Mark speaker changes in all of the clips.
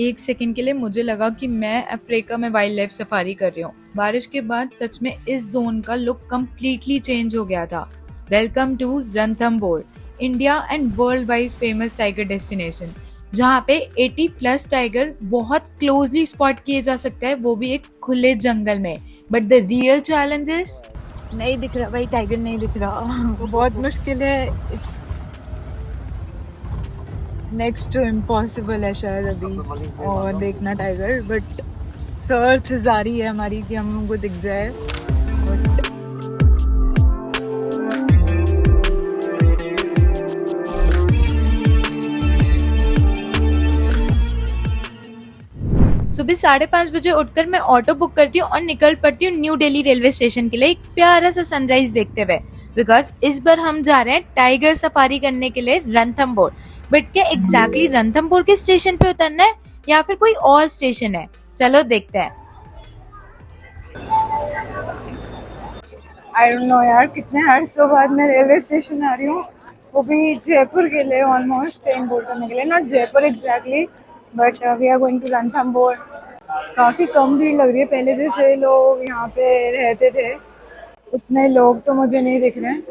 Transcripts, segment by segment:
Speaker 1: एक सेकंड के लिए मुझे लगा कि मैं अफ्रीका में वाइल्ड लाइफ सफारी कर रही हूँ। बारिश के बाद सच में इस जोन का लुक कम्प्लीटली चेंज हो गया था। Welcome to Ranthambore, India and world wide famous tiger destination, जहाँ पे 80 प्लस टाइगर बहुत क्लोजली स्पॉट किए जा सकते हैं, वो भी एक खुले जंगल में। But the real challenge is नहीं दिख रहा भाई, टाइगर नहीं दिख रहा। बहुत मुश्किल है, नेक्स्ट टू इम्पॉसिबल है शायद अभी और देखना टाइगर। बट सर्च जारी है हमारी कि हम लोगों को दिख जाए। सुबह 5:30 बजे उठकर मैं ऑटो बुक करती हूँ और निकल पड़ती हूँ न्यू दिल्ली रेलवे स्टेशन के लिए एक प्यारा सा सनराइज देखते हुए। बिकॉज इस बार हम जा रहे हैं टाइगर सफारी करने के लिए रणथंबोर। बट क्या एग्जैक्टली रणथंबोर के स्टेशन पे उतरना है या फिर कोई और स्टेशन है, चलो देखते हैं। आई डोंट नो यार, कितने अरसों बाद मैं रेलवे स्टेशन आ रही हूँ, वो भी जयपुर के लिए। ऑलमोस्ट ट्रेन बोर्ड करने के लिए, not Jaipur exactly, but we are going to Ranthambore. काफ़ी कम भीड़ लग रही है, पहले जैसे लोग यहाँ पे रहते थे उतने लोग तो मुझे नहीं दिख रहे हैं।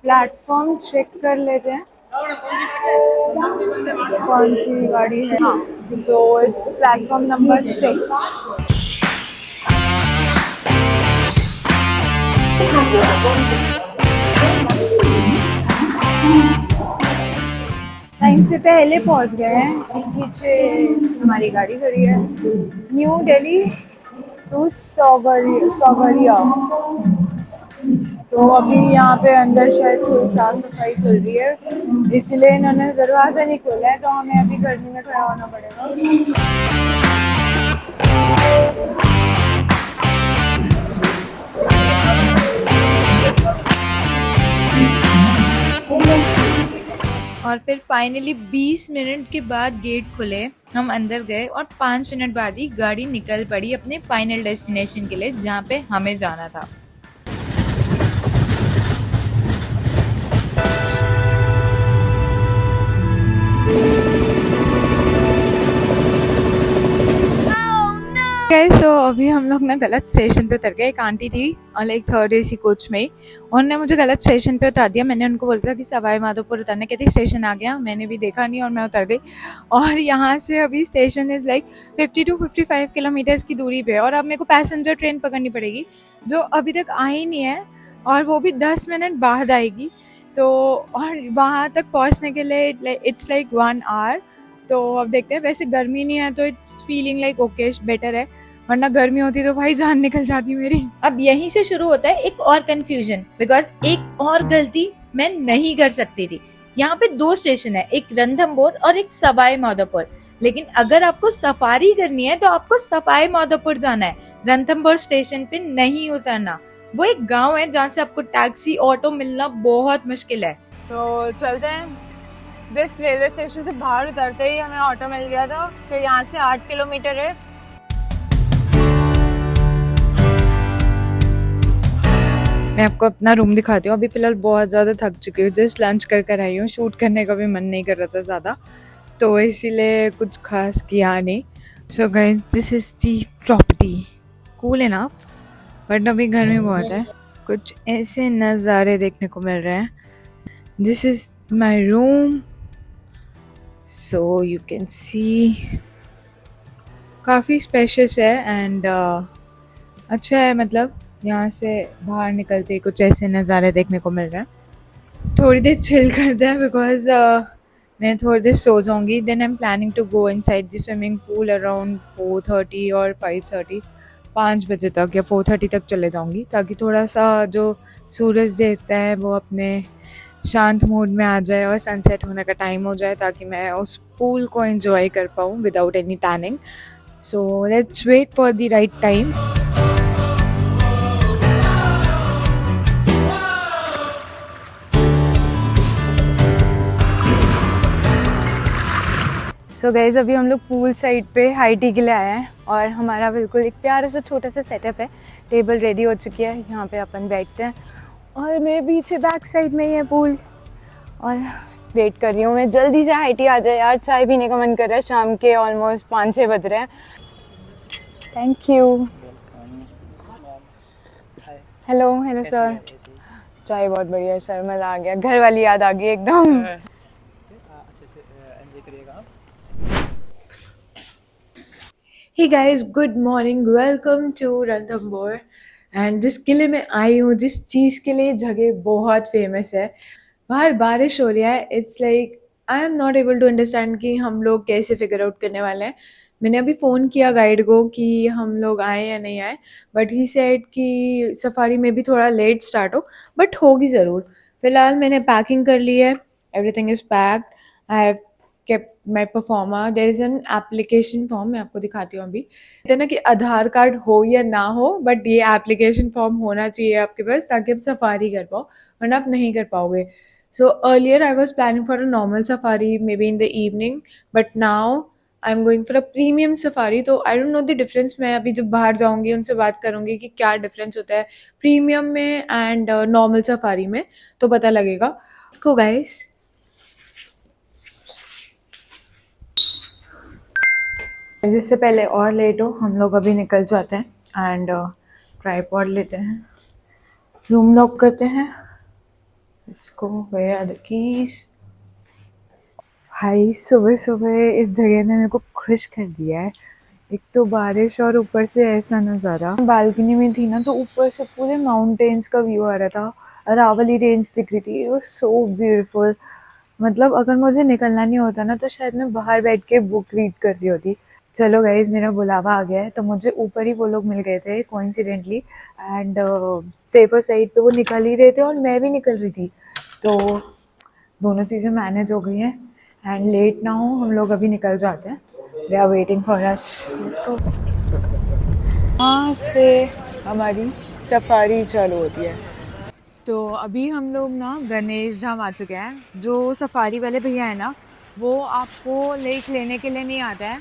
Speaker 1: प्लेटफॉर्म चेक कर लेते हैं कौन सी गाड़ी है। हाँ, so it's platform number 6। Time से पहले पहुंच गए हैं। पीछे हमारी गाड़ी खड़ी है, न्यू दिल्ली टू सौगरिया। तो अभी यहाँ पे अंदर शायद थोड़ी साफ सफाई चल रही है, इसलिए इन्होंने दरवाजा नहीं खोला है, तो हमें अभी गर्मी में खड़ा होना पड़ेगा। और फिर फाइनली 20 मिनट के बाद गेट खुले, हम अंदर गए और 5 मिनट बाद ही गाड़ी निकल पड़ी अपने फाइनल डेस्टिनेशन के लिए, जहाँ पे हमें जाना था। सो अभी हम लोग ना गलत स्टेशन पे उतर गए। एक आंटी थी और लाइक 3rd AC कोच में ही, उन्होंने मुझे गलत स्टेशन पे उतार दिया। मैंने उनको बोला था कि सवाई माधोपुर उतरने, कहती स्टेशन आ गया, मैंने भी देखा नहीं और मैं उतर गई। और यहाँ से अभी station is like 50 to 55 kilometres की दूरी पे है, और अब मेरे को पैसेंजर ट्रेन पकड़नी पड़ेगी जो अभी तक आई नहीं है, और वो भी 10 मिनट बाद आएगी। तो और वहाँ तक पहुँचने के लिए इट्स लाइक 1 आवर। तो अब देखते हैं, वैसे गर्मी नहीं है तो it's feeling like okay, better है, वरना गर्मी होती तो भाई जान निकल जाती मेरी। अब यहीं से शुरू होता है एक और कंफ्यूजन, बिकॉज एक और गलती मैं नहीं कर सकती थी। यहाँ पे 2 स्टेशन है, एक रणथंबोर और एक सवाई माधोपुर। लेकिन अगर आपको सफारी करनी है तो आपको सवाई माधोपुर जाना है, रणथंबोर स्टेशन पे नहीं उतरना। वो एक गांव है जहाँ से आपको टैक्सी ऑटो मिलना बहुत मुश्किल है। तो चलते हैं। जस्ट रेलवे स्टेशन से बाहर उतरते ही हमें ऑटो मिल गया था, तो यहाँ से 8 किलोमीटर है। मैं आपको अपना रूम दिखाती हूँ। अभी फ़िलहाल बहुत ज़्यादा थक चुकी हूँ, जस्ट लंच कर कर आई हूँ, शूट करने का भी मन नहीं कर रहा था ज़्यादा, तो इसीलिए कुछ खास किया नहीं। So guys, this is the property, cool enough, but अभी गर्मी बहुत है। कुछ ऐसे नज़ारे देखने को मिल रहे हैं। This is my room, so you can see, काफ़ी स्पेशियस है एंड अच्छा है। मतलब यहाँ से बाहर निकलते ही कुछ ऐसे नज़ारे देखने को मिल रहे हैं। थोड़ी देर चिल करते हैं, बिकॉज मैं थोड़ी देर सो जाऊँगी। Then I am planning to go inside the swimming pool around 4:30 और 5:30, 5 बजे तक या 4:30 तक चले जाऊँगी, ताकि थोड़ा सा जो सूरज देखता है वो अपने शांत मूड में आ जाए और सनसेट होने का टाइम हो जाए, ताकि मैं उस पूल को एंजॉय कर पाऊँ without any tanning. So let's wait for the right time. So guys, अभी हम लोग पूल साइड पे हाई टी के लिए आए हैं, और हमारा बिल्कुल एक प्यारा सा छोटा सा सेटअप है। टेबल रेडी हो चुकी है, यहाँ पे अपन बैठते हैं, और मेरे पीछे बैक साइड में ही है पूल, और वेट कर रही हूँ मैं, जल्दी से आईटी आ जाए यार, चाय पीने का मन कर रहा है। शाम के ऑलमोस्ट 5-6 बज रहे हैं। Thank you. Hello hello sir. चाय बहुत बढ़िया है सर, मज़ा आ गया, घर वाली याद आ गई एकदम।
Speaker 2: अच्छे से एंजॉय करिएगा आप।
Speaker 1: Hey guys, good morning, welcome to Ranthambore. And जिसके लिए मैं आई हूँ, जिस चीज़ के लिए जगह बहुत फेमस है, बाहर बारिश हो रही है। It's like I am not able to understand कि हम लोग कैसे फिगर आउट करने वाले हैं। मैंने अभी फ़ोन किया गाइड को कि हम लोग आए या नहीं आए, बट ही सेड कि सफारी में भी थोड़ा लेट स्टार्ट हो, बट होगी ज़रूर। फ़िलहाल मैंने पैकिंग कर ली है, everything is packed. I have kept my proforma. There is an application form, मैं आपको दिखाती हूँ अभी। कहते हैं ना कि आधार कार्ड हो या ना हो, बट ये एप्लीकेशन फॉर्म होना चाहिए आपके पास, ताकि आप सफारी कर पाओ, वरना आप नहीं कर पाओगे। So earlier I was planning for a normal safari maybe in the evening, but now I'm going for a premium safari. तो I don't know the difference। मैं अभी जब बाहर जाऊंगी उनसे बात करूंगी कि क्या डिफरेंस होता है प्रीमियम में एंड नॉर्मल सफारी में, तो पता लगेगा। Let's go guys। इससे पहले और लेट हो, हम लोग अभी निकल जाते हैं एंड ट्राइपॉड लेते हैं, रूम लॉक करते हैं। Let's go. Where are the keys? भाई सुबह सुबह इस जगह ने मेरे को खुश कर दिया है। एक तो बारिश और ऊपर से ऐसा नज़ारा। बालकनी में थी ना, तो ऊपर से पूरे माउंटेन्स का व्यू आ रहा था, अरावली रेंज दिख रही थी। It was so beautiful. मतलब अगर मुझे निकलना नहीं होता ना, तो शायद मैं बाहर बैठ के बुक रीड कर रही होती। चलो गाइज, मेरा बुलावा आ गया है। तो मुझे ऊपर ही वो लोग मिल गए थे कोइंसिडेंटली, एंड सेफर साइड पे वो निकल ही रहे थे और मैं भी निकल रही थी, तो दोनों चीज़ें मैनेज हो गई हैं। एंड लेट ना हो, हम लोग अभी निकल जाते हैं। They are waiting for us. Let's go. वहाँ से हमारी सफारी चालू होती है। तो अभी हम लोग ना गणेश धाम आ चुके हैं। जो सफारी वाले भैया है ना, वो आपको लेक लेने के लिए नहीं आता है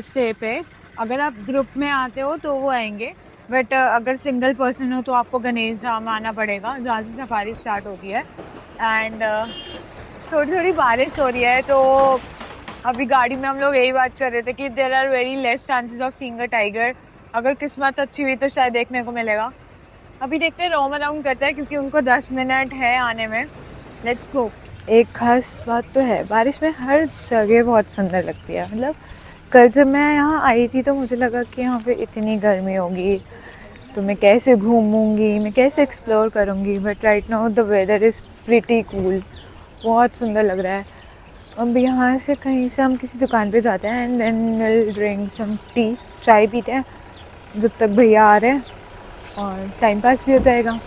Speaker 1: स्टे पे। अगर आप ग्रुप में आते हो तो वो आएंगे, बट अगर सिंगल पर्सन हो तो आपको गणेश धाम आना पड़ेगा, जहाँ से सफारी स्टार्ट होती है। एंड थोड़ी थोड़ी बारिश हो रही है, तो अभी गाड़ी में हम लोग यही बात कर रहे थे कि there are very less chances of seeing a tiger. अगर किस्मत अच्छी हुई तो शायद देखने को मिलेगा। अभी देखते हैं, रोम अराउंड करते हैं, क्योंकि उनको 10 मिनट है आने में। Let's go. एक खास बात तो है, बारिश में हर जगह बहुत सुंदर लगती है। मतलब कल जब मैं यहाँ आई थी तो मुझे लगा कि यहाँ पे इतनी गर्मी होगी, तो मैं कैसे घूमूंगी, मैं कैसे एक्सप्लोर करूँगी। But right now the weather is pretty cool, बहुत सुंदर लग रहा है। अब यहाँ से कहीं से हम किसी दुकान पे जाते हैं and then will drink some tea, चाय पीते हैं जब तक भैया आ रहे हैं, और टाइम पास भी हो जाएगा।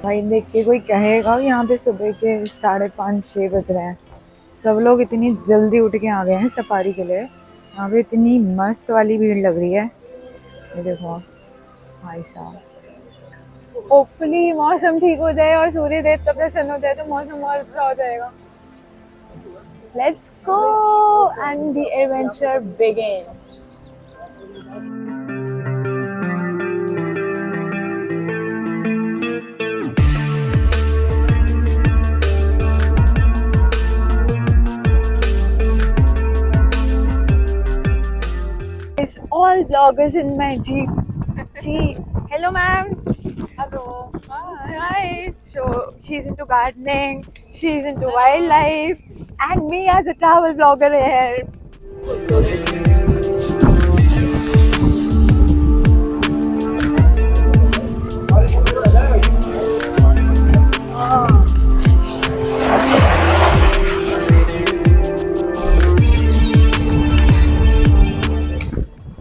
Speaker 1: भाई देख के कोई कहेगा यहाँ पे सुबह के 5:30-6 बज रहे हैं, सब लोग इतनी जल्दी उठ के आ गए हैं सफारी के लिए। यहाँ पे इतनी मस्त वाली भीड़ लग रही है, ये देखो भाई साहब। होपफुली मौसम ठीक हो जाए और सूर्य देवता प्रसन्न हो जाए, तो मौसम और अच्छा हो जाएगा। Let's go and the adventure begins. It's all vloggers in my Jeep. See, hello ma'am. Hello. Hi. So she's into gardening, she's into wildlife, and me as a travel vlogger here.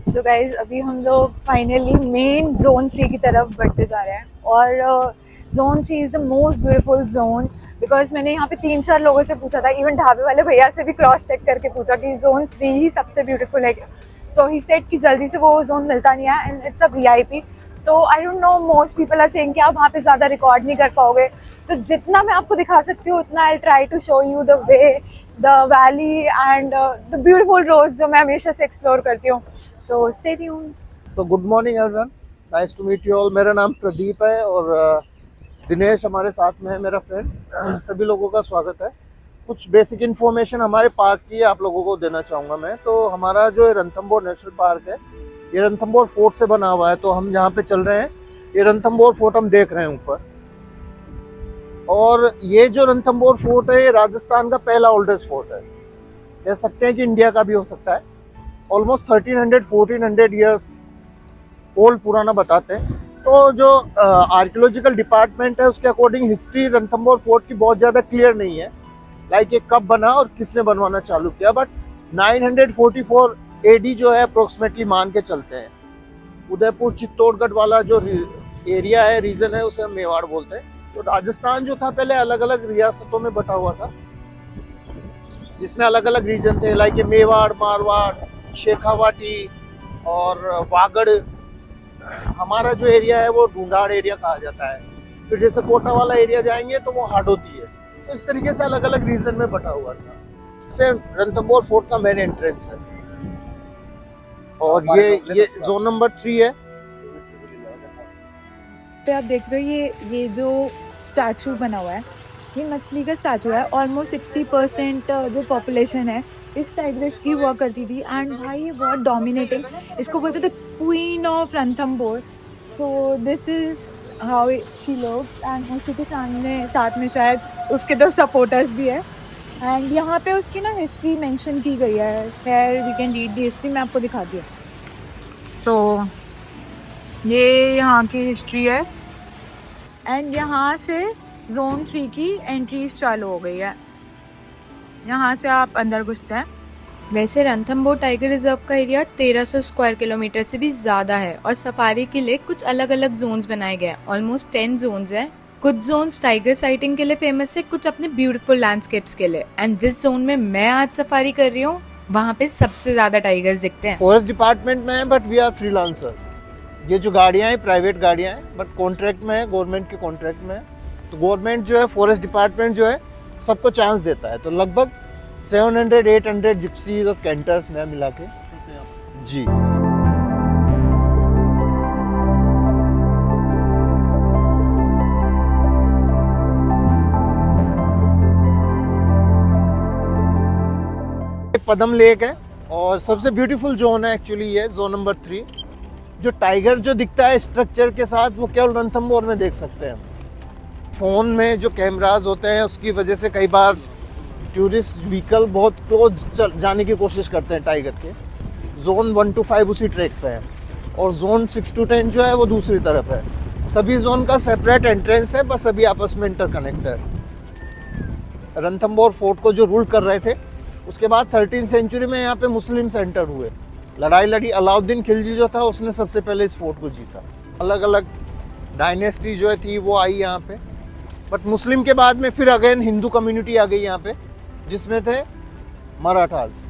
Speaker 1: So guys, अभी हम लोग finally main zone 3 की तरफ बढ़ते जा रहे हैं, और zone 3 is the most beautiful zone. Because मैंने यहाँ पे 3-4 लोगों से पूछा था, इवन ढाबे वाले भैया से भी क्रॉस चेक करके पूछा कि जोन 3 ही सबसे ब्यूटीफुल है। सो ही सेड कि जल्दी से वो जोन मिलता नहीं है एंड इट्स अ VIP। तो I don't know, most people are saying कि आप वहाँ पे ज़्यादा रिकॉर्ड नहीं कर पाओगे। तो जितना मैं आपको दिखा सकती हूँ उतना I try to show you the way, the valley and the beautiful rose जो मैं हमेशा से एक्सप्लोर करती हूँ। So stay tuned.
Speaker 3: So good morning everyone, nice to meet you all. मेरा नाम प्रदीप है और दिनेश हमारे साथ में है, मेरा फ्रेंड। सभी लोगों का स्वागत है। कुछ बेसिक इन्फॉर्मेशन हमारे पार्क की आप लोगों को देना चाहूँगा मैं। तो हमारा जो रणथंभौर नेशनल पार्क है, ये रणथंभौर फोर्ट से बना हुआ है। तो हम जहाँ पे चल रहे हैं, ये रणथंभौर फोर्ट हम देख रहे हैं ऊपर। और ये जो रणथंभौर फोर्ट है, ये राजस्थान का पहला ओल्डेस्ट फोर्ट है। कह सकते हैं कि इंडिया का भी हो सकता है। ऑलमोस्ट 1300-1400 ईयर्स ओल्ड पुराना बताते हैं। तो जो आर्कियोलॉजिकल डिपार्टमेंट है, उसके अकॉर्डिंग हिस्ट्री रणथंभौर फोर्ट की बहुत ज़्यादा क्लियर नहीं है, लाइक ये कब बना और किसने बनवाना चालू किया। बट 944 AD जो है अप्रोक्सीमेटली मान के चलते हैं। उदयपुर चित्तौड़गढ़ वाला जो एरिया है, रीजन है, उसे हम मेवाड़ बोलते हैं। तो राजस्थान जो था पहले अलग अलग रियासतों में बटा हुआ था, जिसमें अलग अलग रीजन थे, लाइक ये मेवाड़, मारवाड़, शेखावाटी और वागड़। हमारा जो एरिया है वो ढूंढाड़ एरिया कहा जाता है। फिर जैसे कोटा वाला एरिया जाएंगे तो वो हाडोती है। तो इस तरीके से अलग अलग रीजन में बटा हुआ था। जैसे रणथंभौर फोर्ट का मेन एंट्रेंस है और ये जोन नंबर 3 है।
Speaker 1: पे आप देख रहे हो ये जो स्टैचू बना हुआ है, ये मछली का स्टैचू है। ऑलमोस्ट 60% जो पॉपुलेशन है इस टाइग्रेस की हुआ करती थी। एंड भाई ये बहुत डोमिनेटिंग, इसको बोलते थे queen of Ranthambore. So this is how she looks. And उसी के सामने साथ में शायद उसके 2 सपोर्टर्स भी है। एंड यहाँ पे उसकी ना हिस्ट्री मेंशन की गई है। Where we can read the history, मैं आपको दिखाती हूँ। सो ये यहाँ की हिस्ट्री है। एंड यहाँ से जोन 3 की एंट्रीज चालू हो गई है। यहाँ से आप अंदर घुसते हैं। वैसे रणथंभौर टाइगर रिजर्व का एरिया 1300 स्क्वायर किलोमीटर से भी ज़्यादा है और सफारी के लिए कुछ अलग अलग जोन्स बनाए गए हैं। ऑलमोस्ट 10 जोन्स हैं। कुछ जोन्स टाइगर साइटिंग के लिए फेमस है, कुछ अपने ब्यूटीफुल लैंडस्केप्स के लिए। एंड जिस जोन में मैं आज सफारी कर रही हूँ, वहाँ पे सबसे ज़्यादा टाइगर्स दिखते हैं।
Speaker 3: फॉरेस्ट डिपार्टमेंट में है, बट वी आर फ्रीलांसर। ये जो गाड़ियाँ हैं प्राइवेट गाड़ियाँ हैं, बट कॉन्ट्रैक्ट में है, गवर्नमेंट के कॉन्ट्रैक्ट में है। तो गवर्नमेंट जो है, फॉरेस्ट डिपार्टमेंट जो है, सबको चांस देता है। तो लगभग 700-800 जिप्सीज और कैंटर्स में मिला के जी। पदम लेक है और सबसे ब्यूटीफुल जोन है एक्चुअली ये जोन नंबर 3। जो टाइगर जो दिखता है स्ट्रक्चर के साथ, वो केवल रणथंभौर में देख सकते हैं। फ़ोन में जो कैमराज होते हैं उसकी वजह से कई बार टूरिस्ट व्हीकल बहुत क्लोज जाने की कोशिश करते हैं टाइगर के। जोन 1 to 5 उसी ट्रैक पे है और जोन 6 to 10 जो है वो दूसरी तरफ है। सभी जोन का सेपरेट एंट्रेंस है, बस सभी आपस में इंटरकनेक्ट है। रणथंभौर फोर्ट को जो रूल कर रहे थे, उसके बाद 13th सेंचुरी में यहाँ पे मुस्लिम सेंटर हुए, लड़ाई लड़ी। अलाउद्दीन खिलजी जो था, उसने सबसे पहले इस फोर्ट को जीता। अलग अलग डायनेस्टी जो थी वो आई यहाँ पे, बट मुस्लिम के बाद में फिर अगेन हिंदू कम्युनिटी आ गई यहाँ पे, जिसमें थे मराठास।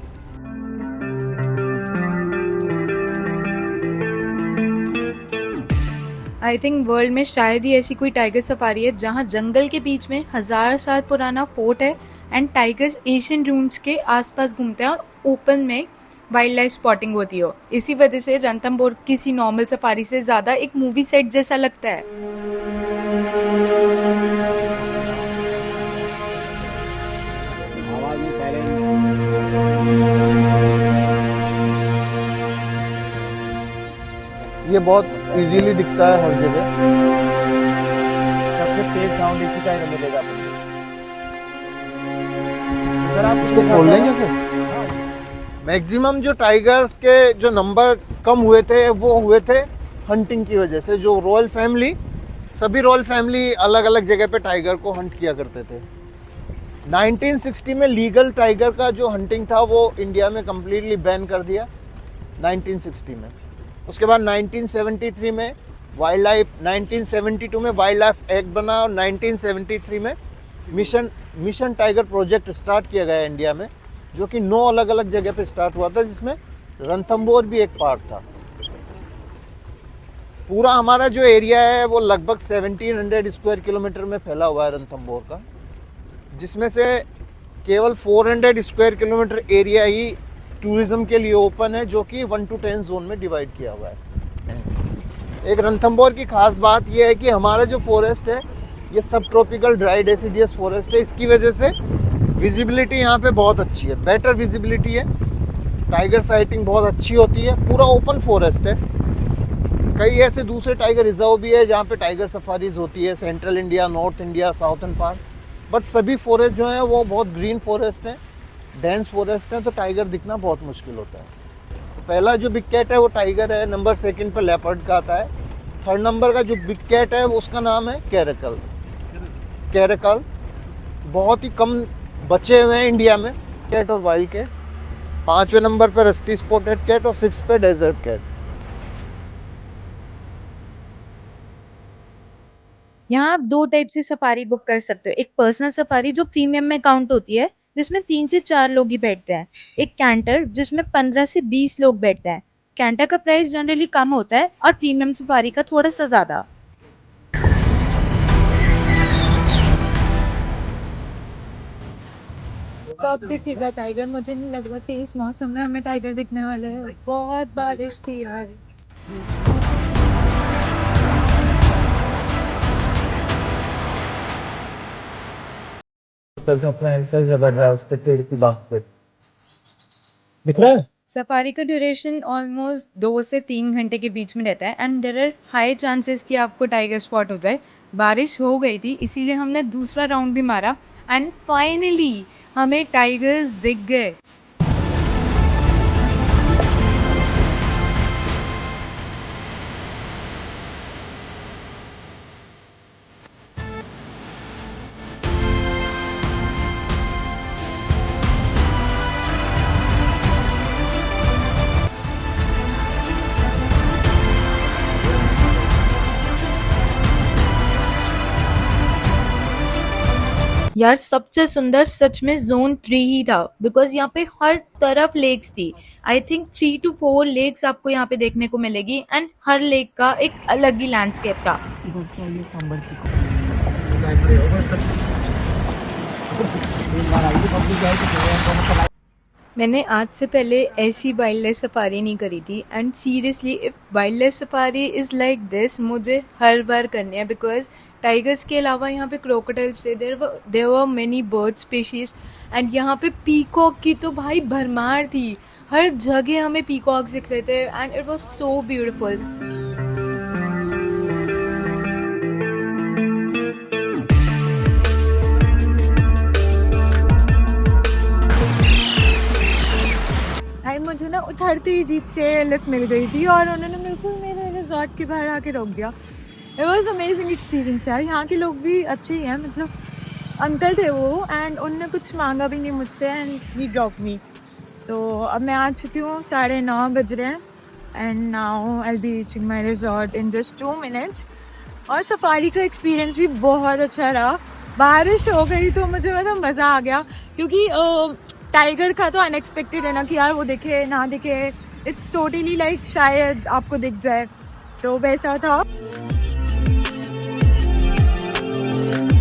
Speaker 1: आई थिंक वर्ल्ड में शायद ही ऐसी कोई टाइगर सफारी है जहाँ जंगल के बीच में 1000 साल पुराना फोर्ट है एंड टाइगर्स एशियन ड्यून्स के आसपास घूमते हैं और ओपन में वाइल्ड लाइफ स्पॉटिंग होती हो। इसी वजह से रणथंभौर किसी नॉर्मल सफारी से ज़्यादा एक मूवी सेट जैसा लगता है।
Speaker 3: ये बहुत इजीली दिखता है हर जगह।
Speaker 2: सबसे तेज साउंड इसी का ही मिलेगा आपको। सर आप
Speaker 3: इसको खोल लेंगे सर। मैक्सिमम जो टाइगर्स के जो नंबर कम हुए थे, वो हुए थे हंटिंग की वजह से। जो रॉयल फैमिली, सभी रॉयल फैमिली अलग अलग जगह पे टाइगर को हंट किया करते थे। 1960 में लीगल टाइगर का जो हंटिंग था वो इंडिया में कम्प्लीटली बैन कर दिया 1960 में। उसके बाद 1973 में वाइल्ड लाइफ, 1972 में वाइल्ड लाइफ एक्ट बना और 1973 में मिशन टाइगर प्रोजेक्ट स्टार्ट किया गया इंडिया में, जो कि 9 अलग अलग जगह पे स्टार्ट हुआ था, जिसमें रणथंभौर भी एक पार्ट था। पूरा हमारा जो एरिया है वो लगभग 1700 स्क्वायर किलोमीटर में फैला हुआ है रणथंभौर का, जिसमें से केवल 400 स्क्वायर किलोमीटर एरिया ही टूरिज्म के लिए ओपन है, जो कि 1 to 10 जोन में डिवाइड किया हुआ है। एक रणथंभौर की खास बात यह है कि हमारा जो फॉरेस्ट है ये सब ट्रॉपिकल ड्राई डेसिडियस फॉरेस्ट है। इसकी वजह से विजिबिलिटी यहाँ पे बहुत अच्छी है, बेटर विजिबिलिटी है। टाइगर साइटिंग बहुत अच्छी होती है। पूरा ओपन फॉरेस्ट है। कई ऐसे दूसरे टाइगर रिजर्व भी है जहाँ पे टाइगर सफारीज होती है, central India, north India, southern part. But सभी फॉरेस्ट जो हैं वो बहुत ग्रीन फॉरेस्ट हैं, डेंस फॉरेस्ट हैं, तो टाइगर दिखना बहुत मुश्किल होता है। तो पहला जो बिग कैट है वो टाइगर है, नंबर सेकंड पर लेपर्ड का आता है, थर्ड नंबर का जो बिग कैट है उसका नाम है कैरेकल। कैरेकल बहुत ही कम बचे हुए हैं इंडिया में कैट और वाइल्ड के। 5वें नंबर पर रस्टी स्पॉटेड कैट और 6 पे डेजर्ट कैट।
Speaker 1: यहाँ आप 2 टाइप से सफारी बुक कर सकते हो। एक पर्सनल सफारी जो प्रीमियम में काउंट होती है, जिसमें 3 से 4 लोग ही बैठते हैं। एक कैंटर जिसमें 15 से 20 लोग बैठते हैं। कैंटर का प्राइस जनरली कम होता है और प्रीमियम सफारी का थोड़ा सा ज़्यादा। कब दिखेगा टाइगर? मुझे नहीं लग रहा कि इस मौसम में हमें टाइगर दिखने वाले हैं। बहुत बारिश थी यार।
Speaker 2: ऊपर से अपना एंकर जबर रहा है उसके पेड़ की बात पे। दिख रहा है?
Speaker 1: सफारी का ड्यूरेशन ऑलमोस्ट 2 से 3 घंटे के बीच में रहता है and there are high chances कि आपको टाइगर स्पॉट हो जाए। बारिश हो गई थी इसीलिए हमने दूसरा राउंड भी मारा एंड फाइनली हमें टाइगर्स दिख गए। यार सबसे सुंदर सच में जोन 3 ही था, बिकॉज यहाँ पे हर तरफ लेक्स थी। आई थिंक 3 to 4 लेक्स आपको यहाँ पे देखने को मिलेगी एंड हर लेक का एक अलग ही लैंडस्केप था। मैंने आज से पहले ऐसी वाइल्ड लाइफ सफारी नहीं करी थी and seriously if wild life safari is like this मुझे हर बार करनी है, बिकॉज टाइगर्स के अलावा यहाँ पे क्रोकोडाइल्स थे, there were many bird species and यहाँ पे पीकॉक की तो भाई भरमार थी। हर जगह हमें पीकॉक्स दिख रहे थे and it was so beautiful. मुझे ना उतरते ही जीप से लिफ्ट मिल गई थी और उन्होंने बिल्कुल मेरे रिजॉर्ट के बाहर आके रोक दिया। इट वॉज अमेजिंग एक्सपीरियंस यार। यहाँ के लोग भी अच्छे ही हैं, मतलब अंकल थे वो एंड उनने कुछ मांगा भी नहीं मुझसे एंड ही ड्रॉप मी। तो अब मैं आ चुकी हूँ, 9:30 बज रहे हैं and now I will be reaching my resort in just 2 minutes। और सफारी का एक्सपीरियंस भी बहुत अच्छा रहा। बारिश हो गई तो मुझे मतलब मज़ा आ गया, क्योंकि टाइगर का तो अनएक्सपेक्टेड है ना कि यार वो दिखे ना दिखे, इट्स टोटली लाइक शायद आपको दिख जाए, तो वैसा था।